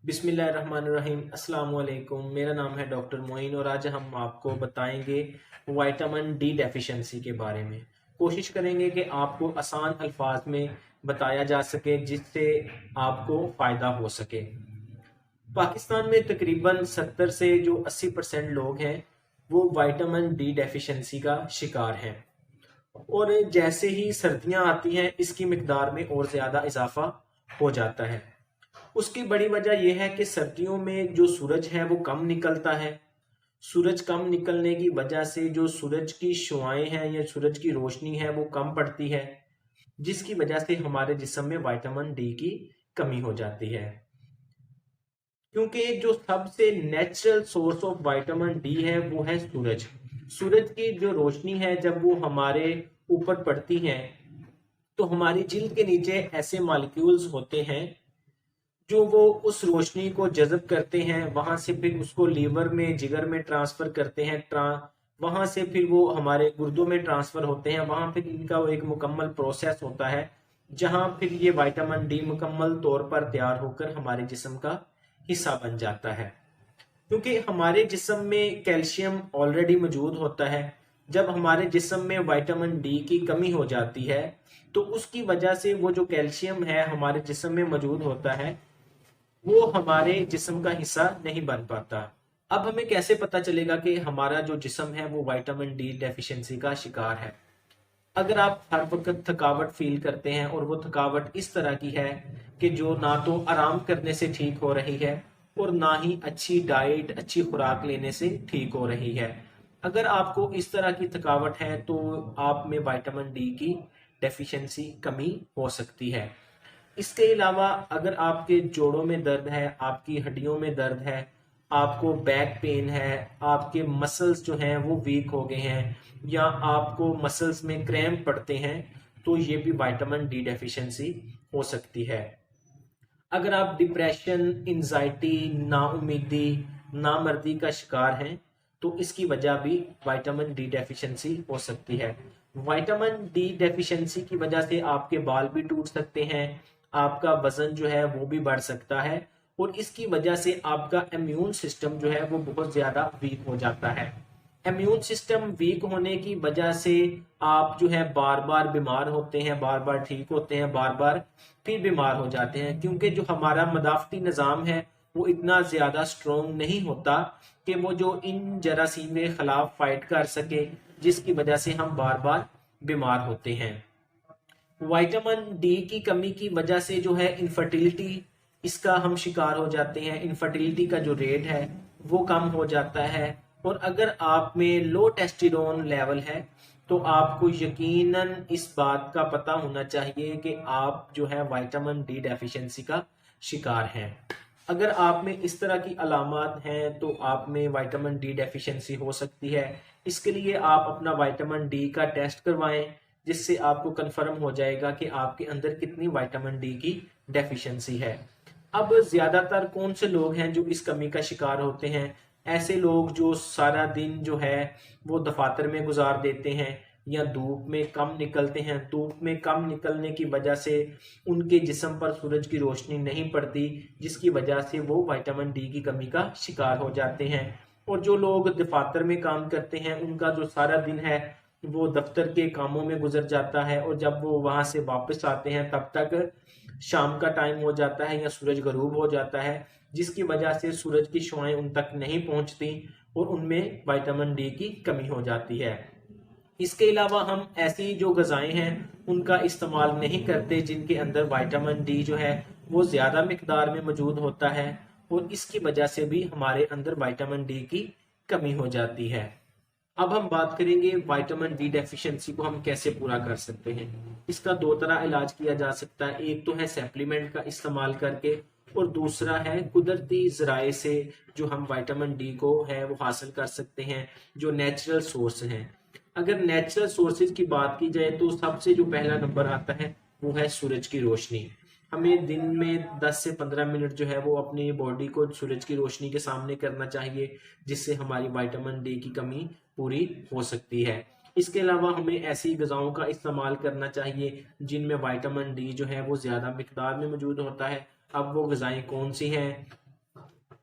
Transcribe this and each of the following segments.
बिस्मिल्लाहिर्रहमानिर्रहीम। अस्सलाम वालेकुम। मेरा नाम है डॉक्टर मोइन और आज हम आपको बताएंगे विटामिन डी डेफिशिएंसी के बारे में। कोशिश करेंगे कि आपको आसान अल्फाज में बताया जा सके जिससे आपको फ़ायदा हो सके। पाकिस्तान में तकरीबन 70 से जो 80% लोग हैं वो विटामिन डी डेफिशिएंसी का शिकार हैं और जैसे ही सर्दियां आती हैं इसकी मिकदार में और ज़्यादा इजाफा हो जाता है। उसकी बड़ी वजह यह है कि सर्दियों में जो सूरज है वो कम निकलता है। सूरज कम निकलने की वजह से जो सूरज की शुआएं हैं या सूरज की रोशनी है वो कम पड़ती है, जिसकी वजह से हमारे जिस्म में विटामिन डी की कमी हो जाती है। क्योंकि जो सबसे natural source of vitamin D है वो है सूरज। सूरज की जो रोशनी है जब वो हमारे ऊपर पड़ती है तो हमारी जिल्द के नीचे ऐसे मॉलिक्यूल्स होते हैं जो वो उस रोशनी को जज़ब करते हैं, वहां से फिर उसको लीवर में जिगर में ट्रांसफर करते हैं। वहां से फिर वो हमारे गुर्दों में ट्रांसफर होते हैं। वहां फिर इनका वो एक मुकम्मल प्रोसेस होता है जहां फिर ये विटामिन डी मुकम्मल तौर पर तैयार होकर हमारे जिस्म का हिस्सा बन जाता है। क्योंकि हमारे जिस्म में कैल्शियम ऑलरेडी मौजूद होता है। जब हमारे जिस्म में विटामिन डी की कमी हो जाती है तो उसकी वजह से वो जो कैल्शियम है हमारे जिस्म में मौजूद होता है वो हमारे जिस्म का हिस्सा नहीं बन पाता। अब हमें कैसे पता चलेगा कि हमारा जो जिस्म है वो विटामिन डी डेफिशिएंसी का शिकार है? अगर आप हर वक्त थकावट फील करते हैं और वो थकावट इस तरह की है कि जो ना तो आराम करने से ठीक हो रही है और ना ही अच्छी डाइट अच्छी खुराक लेने से ठीक हो रही है, अगर आपको इस तरह की थकावट है तो आप में विटामिन डी की डेफिशिएंसी कमी हो सकती है। इसके अलावा अगर आपके जोड़ों में दर्द है, आपकी हड्डियों में दर्द है, आपको बैक पेन है, आपके मसल्स जो हैं वो वीक हो गए हैं या आपको मसल्स में क्रैम्प पड़ते हैं, तो ये भी विटामिन डी डेफिशिएंसी हो सकती है। अगर आप डिप्रेशन, एंजाइटी, नाउमीदी, नामर्दी का शिकार हैं तो इसकी वजह भी विटामिन डी डेफिशिएंसी हो सकती है। विटामिन डी डेफिशिएंसी की वजह से आपके बाल भी टूट सकते हैं, आपका वजन जो है वो भी बढ़ सकता है और इसकी वजह से आपका इम्यून सिस्टम जो है वो बहुत ज्यादा वीक हो जाता है। इम्यून सिस्टम वीक होने की वजह से आप जो है बार बार बीमार होते हैं, बार बार ठीक होते हैं, बार बार फिर बीमार हो जाते हैं, क्योंकि जो हमारा मदाफती निज़ाम है वो इतना ज़्यादा स्ट्रोंग नहीं होता कि वो जो इन जरासीम के खिलाफ फाइट कर सके, जिसकी वजह से हम बार बार बीमार होते हैं। विटामिन डी की कमी की वजह से जो है इनफर्टिलिटी, इसका हम शिकार हो जाते हैं। इनफर्टिलिटी का जो रेट है वो कम हो जाता है और अगर आप में लो टेस्टोस्टेरोन लेवल है तो आपको यकीनन इस बात का पता होना चाहिए कि आप जो है विटामिन डी डेफिशिएंसी का शिकार हैं। अगर आप में इस तरह की अलामत हैं तो आप में विटामिन डी डेफिशिएंसी हो सकती है। इसके लिए आप अपना विटामिन डी का टेस्ट करवाएं, जिससे आपको कंफर्म हो जाएगा कि आपके अंदर कितनी विटामिन डी की डेफिशिएंसी है। अब ज्यादातर कौन से लोग हैं जो इस कमी का शिकार होते हैं? ऐसे लोग जो सारा दिन जो है वो दफातर में गुजार देते हैं या धूप में कम निकलते हैं। धूप में कम निकलने की वजह से उनके जिस्म पर सूरज की रोशनी नहीं पड़ती, जिसकी वजह से वो विटामिन डी की कमी का शिकार हो जाते हैं। और जो लोग दफातर में काम करते हैं उनका जो सारा दिन है वो दफ्तर के कामों में गुजर जाता है और जब वो वहां से वापस आते हैं तब तक शाम का टाइम हो जाता है या सूरज गरूब हो जाता है, जिसकी वजह से सूरज की शुआएं उन तक नहीं पहुंचती और उनमें विटामिन डी की कमी हो जाती है। इसके अलावा हम ऐसी जो गजाएं हैं उनका इस्तेमाल नहीं करते जिनके अंदर विटामिन डी जो है वो ज्यादा मिकदार में मौजूद होता है और इसकी वजह से भी हमारे अंदर विटामिन डी की कमी हो जाती है। अब हम बात करेंगे विटामिन डी डेफिशिएंसी को हम कैसे पूरा कर सकते हैं। इसका दो तरह इलाज किया जा सकता है, एक तो है सप्लीमेंट का इस्तेमाल करके और दूसरा है कुदरती जराए से जो हम विटामिन डी को है वो हासिल कर सकते हैं, जो नेचुरल सोर्स हैं। अगर नेचुरल सोर्सेज की बात की जाए तो सबसे जो पहला नंबर आता है वो है सूरज की रोशनी। हमें दिन में 10 से 15 मिनट जो है वो अपनी बॉडी को सूरज की रोशनी के सामने करना चाहिए, जिससे हमारी विटामिन डी की कमी पूरी हो सकती है। इसके अलावा हमें ऐसी गजाओं का इस्तेमाल करना चाहिए जिनमें विटामिन डी जो है वो ज्यादा मिकदार में मौजूद होता है। अब वो गजाएं कौन सी हैं?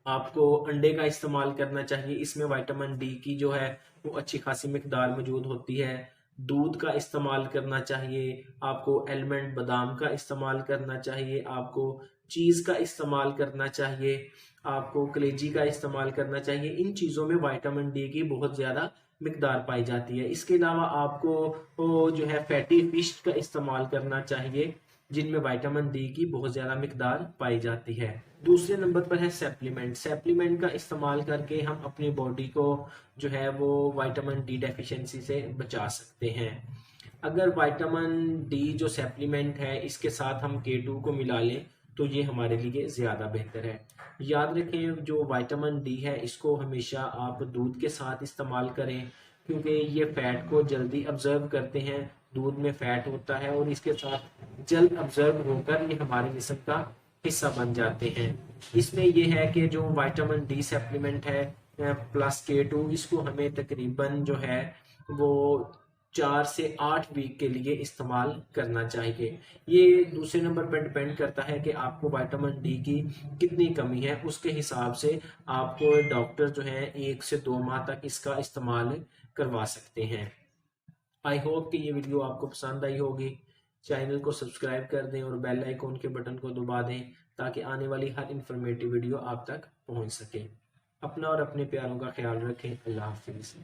आपको अंडे का इस्तेमाल करना चाहिए, इसमें विटामिन डी की जो है वो अच्छी खासी मिकदार मौजूद होती है। दूध का इस्तेमाल करना चाहिए, आपको एलमंड बादाम का इस्तेमाल करना चाहिए, आपको चीज़ का इस्तेमाल करना चाहिए, आपको कलेजी का इस्तेमाल करना चाहिए। इन चीज़ों में विटामिन डी की बहुत ज़्यादा मिकदार पाई जाती है। इसके अलावा आपको वो जो है फैटी फिश का इस्तेमाल करना चाहिए, जिनमें विटामिन डी की बहुत ज़्यादा मिकदार पाई जाती है। दूसरे नंबर पर है सप्लीमेंट। सप्लीमेंट का इस्तेमाल करके हम अपनी बॉडी को जो है वो विटामिन डी डेफिशिएंसी से बचा सकते हैं। अगर विटामिन डी जो सप्लीमेंट है इसके साथ हम K2 को मिला लें तो ये हमारे लिए ज़्यादा बेहतर है। याद रखें जो विटामिन डी है इसको हमेशा आप दूध के साथ इस्तेमाल करें, क्योंकि ये फैट को जल्दी ऑब्जर्व करते हैं। दूध में फैट होता है और इसके साथ जल्द ऑब्जर्व होकर ये हमारे जिस्म का हिस्सा बन जाते हैं। इसमें यह है कि जो विटामिन डी सप्लीमेंट है प्लस K2, इसको हमें तकरीबन जो है वो 4 से 8 वीक के लिए इस्तेमाल करना चाहिए। ये दूसरे नंबर पर डिपेंड करता है कि आपको विटामिन डी की कितनी कमी है, उसके हिसाब से आपको डॉक्टर जो है 1 से 2 माह तक इसका इस्तेमाल करवा सकते हैं। आई होप कि ये वीडियो आपको पसंद आई होगी। चैनल को सब्सक्राइब कर दें और बेल आइकॉन के बटन को दबा दें ताकि आने वाली हर इंफॉर्मेटिव वीडियो आप तक पहुंच सके। अपना और अपने प्यारों का ख्याल रखें। अल्लाह हाफिज़।